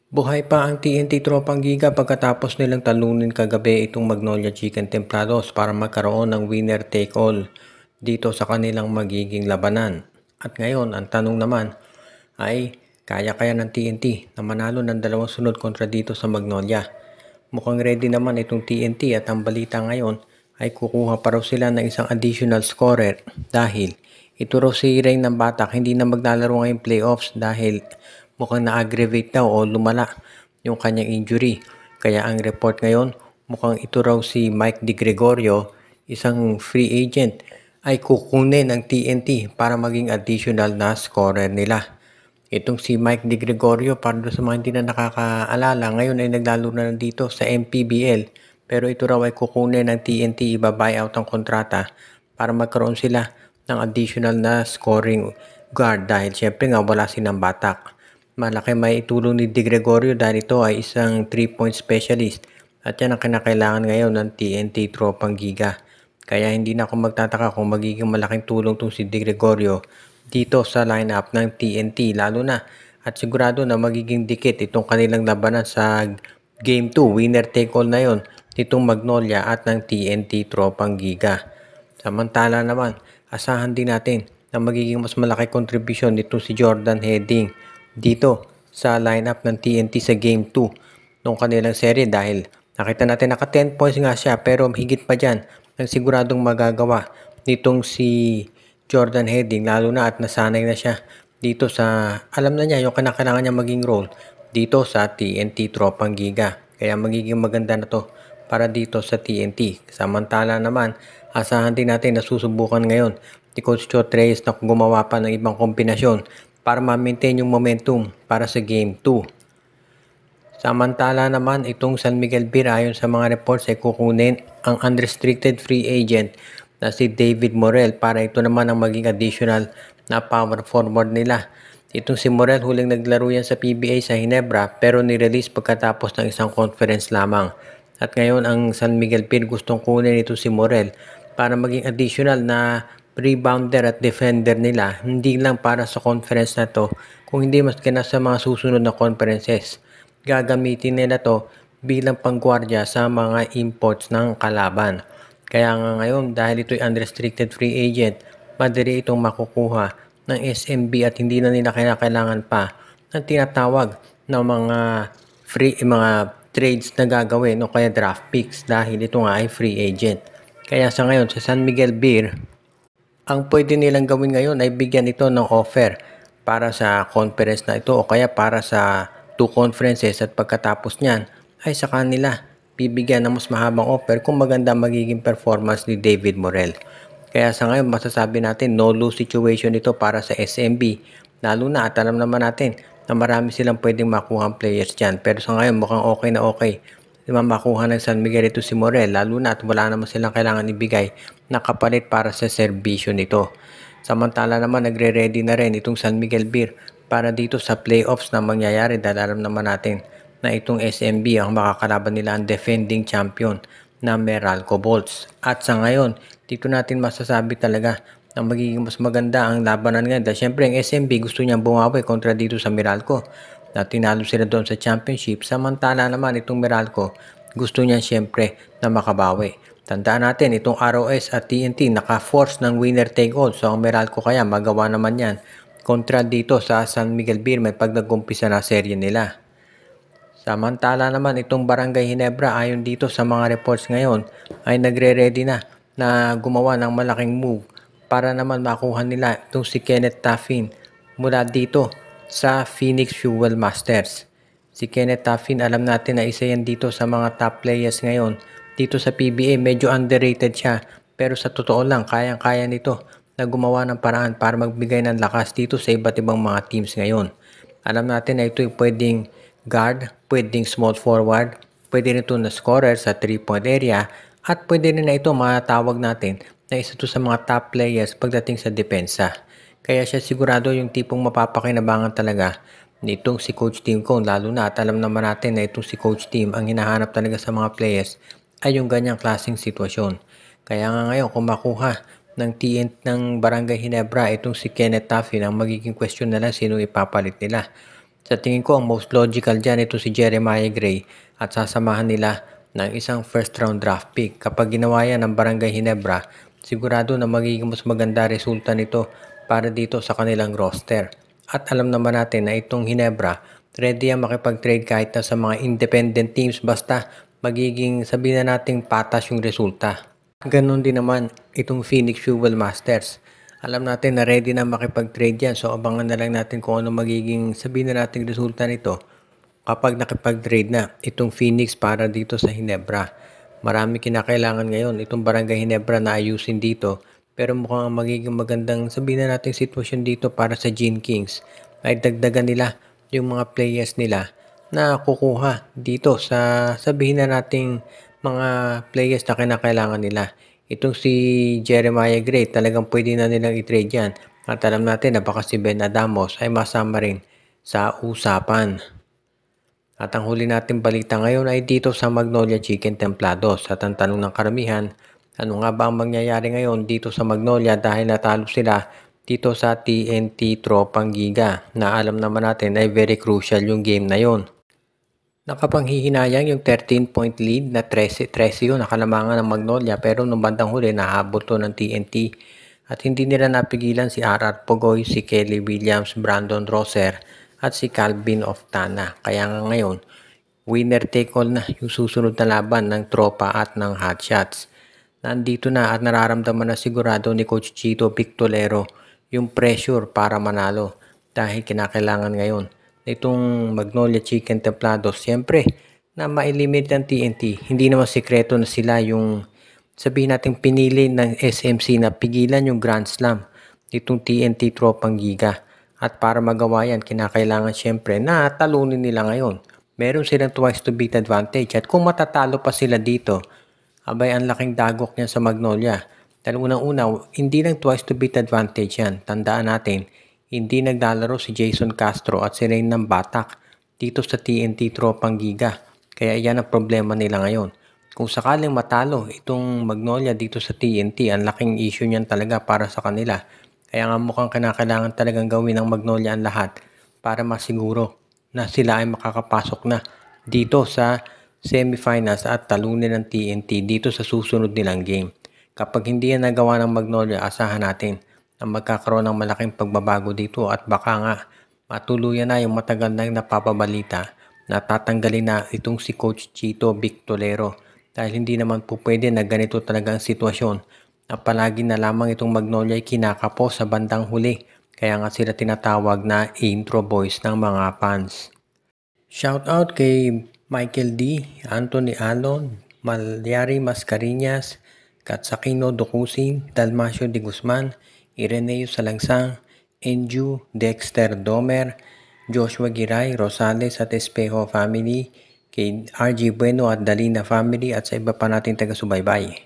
Buhay pa ang TNT Tropang Giga pagkatapos nilang talunin kagabi itong Magnolia Chicken Templados para magkaroon ng winner take all dito sa kanilang magiging labanan. At ngayon, ang tanong naman ay kaya-kaya ng TNT na manalo ng dalawang sunod kontra dito sa Magnolia. Mukhang ready naman itong TNT at ang balita ngayon ay kukuha pa raw sila ng isang additional scorer dahil ito raw si Rain ng Batak hindi na maglalaro ngayong playoffs dahil mukhang na-aggravate daw o lumala yung kanyang injury. Kaya ang report ngayon mukhang ito raw si Mike Di Gregorio, isang free agent, ay kukunin ng TNT para maging additional na scorer nila. Itong si Mike Di Gregorio, para sa mga hindi na nakakaalala, ngayon ay naglalo na dito sa MPBL. Pero ito raw ay kukunin ng TNT, iba-buyout ang kontrata para magkaroon sila ng additional na scoring guard dahil syempre nga wala silang Batak. Malaki may itulong ni Di Gregorio dahil ito ay isang 3-point specialist at yan ang kinakailangan ngayon ng TNT Tropang Giga. Kaya hindi na ako magtataka kung magiging malaking tulong itong si Di Gregorio dito sa lineup ng TNT lalo na at sigurado na magiging dikit itong kanilang labanan sa Game 2, winner take all na yon nitong Magnolia at ng TNT Tropang Giga. Samantala naman, asahan din natin na magiging mas malaki contribution nito si Jordan Heading dito sa lineup ng TNT sa Game 2 nung kanilang serye dahil nakita natin naka 10 points nga siya pero higit pa dyan ang siguradong magagawa nitong si Jordan Heading lalo na at nasanay na siya dito sa alam na niya yung kinakailangan niya maging role dito sa TNT Tropang Giga. Kaya magiging maganda na to para dito sa TNT. Samantala naman, asahan din natin na susubukan ngayon ni Coach Chot Reyes na gumawa pa ng ibang kombinasyon para ma-maintain yung momentum para sa Game 2. Samantala naman itong San Miguel Beer ayon sa mga reports ay kukunin ang unrestricted free agent na si David Morel para ito naman ang maging additional na power forward nila. Itong si Morel huling naglaro yan sa PBA sa Ginebra pero nirelease pagkatapos ng isang conference lamang. At ngayon ang San Miguel Beer gustong kunin ito si Morel para maging additional na rebounder at defender nila hindi lang para sa conference na to kung hindi maski na sa mga susunod na conferences. Gagamitin nila to bilang panggwardya sa mga imports ng kalaban. Kaya nga ngayon dahil ito'y unrestricted free agent, madali itong makukuha ng SMB at hindi na nila kailangan pa ng tinatawag ng mga trades na gagawin o kaya draft picks dahil ito nga ay free agent. Kaya sa ngayon sa San Miguel Beer, ang pwede nilang gawin ngayon ay bigyan ito ng offer para sa conference na ito o kaya para sa 2 conferences at pagkatapos niyan ay sa kanila bibigyan ng mas mahabang offer kung maganda magiging performance ni David Morel. Kaya sa ngayon masasabi natin no lose situation ito para sa SMB lalo na at alam naman natin na marami silang pwedeng makuha players dyan pero sa ngayon mukhang okay na okay makuha ng San Miguel ito si Morel lalo na at wala naman silang kailangan ibigay na kapalit para sa serbisyo nito. Samantala naman nagre-ready na rin itong San Miguel Beer para dito sa playoffs na mangyayari dahil alam naman natin na itong SMB ang makakalaban nila ang defending champion na Meralco Bolts. At sa ngayon, dito natin masasabi talaga na magiging mas maganda ang labanan ngayon dahil syempre ang SMB gusto niyang bumawi kontra dito sa Meralco na tinalo sila doon sa championship. Samantala naman itong Meralco gusto niya syempre na makabawi. Tandaan natin itong ROS at TNT naka-force ng winner take all. So ang Meralco kaya magawa naman yan kontra dito sa San Miguel Beer may pag nag-umpisa na serye nila. Samantala naman itong Barangay Ginebra ayon dito sa mga reports ngayon ay nagre-ready na gumawa ng malaking move para naman makuha nila itong si Kenneth Taffin mula dito sa Phoenix Fuel Masters. Si Kenneth Taffin alam natin na isa yan dito sa mga top players ngayon dito sa PBA. Medyo underrated siya pero sa totoo lang kayang-kaya nito na gumawa ng paraan para magbigay ng lakas dito sa iba't ibang mga teams ngayon. Alam natin na ito ay pwedeng guard, pwedeng small forward, pwede rin ito na scorer sa 3-point area at pwede rin na ito matawag natin na isa ito sa mga top players pagdating sa depensa. Kaya siya sigurado yung tipong mapapakinabangan talaga nitong si Coach Tim Cone lalo na at alam naman natin na itong si Coach Tim ang hinahanap talaga sa mga players ay yung ganyang klaseng sitwasyon. Kaya nga ngayon kung makuha ng TNT ng Barangay Ginebra itong si Kenneth Taffin ang magiging question na lang sino ipapalit nila. Sa tingin ko ang most logical dyan ito si Jeremiah Gray at sasamahan nila ng isang first round draft pick. Kapag ginawa yan ng Barangay Ginebra, sigurado na magiging mas maganda resulta nito para dito sa kanilang roster. At alam naman natin na itong Ginebra, ready ang makipag-trade kahit na sa mga independent teams basta magiging sabihin na nating patas yung resulta. Ganon din naman itong Phoenix Fuel Masters. Alam natin na ready na makipag-trade yan. So abangan na lang natin kung ano magiging sabihin na nating resulta nito kapag nakipag-trade na itong Phoenix para dito sa Ginebra. Marami kinakailangan ngayon itong Barangay Ginebra na ayusin dito. Pero mukhang magiging magandang sabihin na nating sitwasyon dito para sa Gene Kings. Ay dagdagan nila yung mga players nila na kukuha dito sa sabihin na nating mga players na kinakailangan nila. Itong si Jeremiah Gray, talagang pwede na nilang i-trade yan. At alam natin na baka si Ben Adamos ay masama rin sa usapan. At ang huli natin balita ngayon ay dito sa Magnolia Chicken Templados. At ang tanong ng karamihan, ano nga ba ang mangyayari ngayon dito sa Magnolia dahil natalo sila dito sa TNT Tropang Giga na alam naman natin ay very crucial yung game na yon. Nakapanghihinayang yung 13-point lead na 13 yun nakalamangan ng Magnolia pero nung bandang huli nahabol to ng TNT at hindi nila napigilan si RR Pugoy, si Kelly Williams, Brandon Roser at si Calvin Oftana. Kaya nga ngayon, winner take all na yung susunod na laban ng Tropa at ng Hotshots. Nandito na at nararamdaman na sigurado ni Coach Chito Victolero yung pressure para manalo dahil kinakailangan ngayon itong Magnolia Chicken Templados siyempre na ma-eliminate ang TNT. Hindi naman sikreto na sila yung sabihin natin pinili ng SMC na pigilan yung Grand Slam itong TNT Tropang Giga. At para magawa yan, kinakailangan siyempre na talunin nila ngayon. Meron silang twice to beat advantage at kung matatalo pa sila dito, abay ang laking dagok niyan sa Magnolia. Dahil unang-una, hindi lang twice to beat advantage yan. Tandaan natin, hindi naglalaro si Jason Castro at si Rain ng Batak dito sa TNT Tropang Giga. Kaya yan ang problema nila ngayon. Kung sakaling matalo itong Magnolia dito sa TNT, ang laking issue niyan talaga para sa kanila. Kaya nga mukhang kinakailangan talagang gawin ng Magnolia ang lahat para masiguro na sila ay makakapasok na dito sa semifinals at talunin ng TNT dito sa susunod nilang game. Kapag hindi yan nagawa ng Magnolia, asahan natin na magkakaroon ng malaking pagbabago dito at baka nga matuluyan na yung matagal na yung napapabalita na tatanggalin na itong si Coach Chito Victolero dahil hindi naman po pwede na ganito talaga ang sitwasyon na palagi na lamang itong Magnolia ay kinakapo sa bandang huli kaya nga sila tinatawag na intro boys ng mga fans. Shout out kay Michael D, Anthony Alon, Malyari Mascarinas, Katsakino Dokusin, Dalmacio de Guzman, Ireneo Salangsang, Enju, Dexter Domer, Joshua Giray, Rosales at Espejo family, kay RG Bueno at Dalina family at sa iba pa nating taga-subaybay.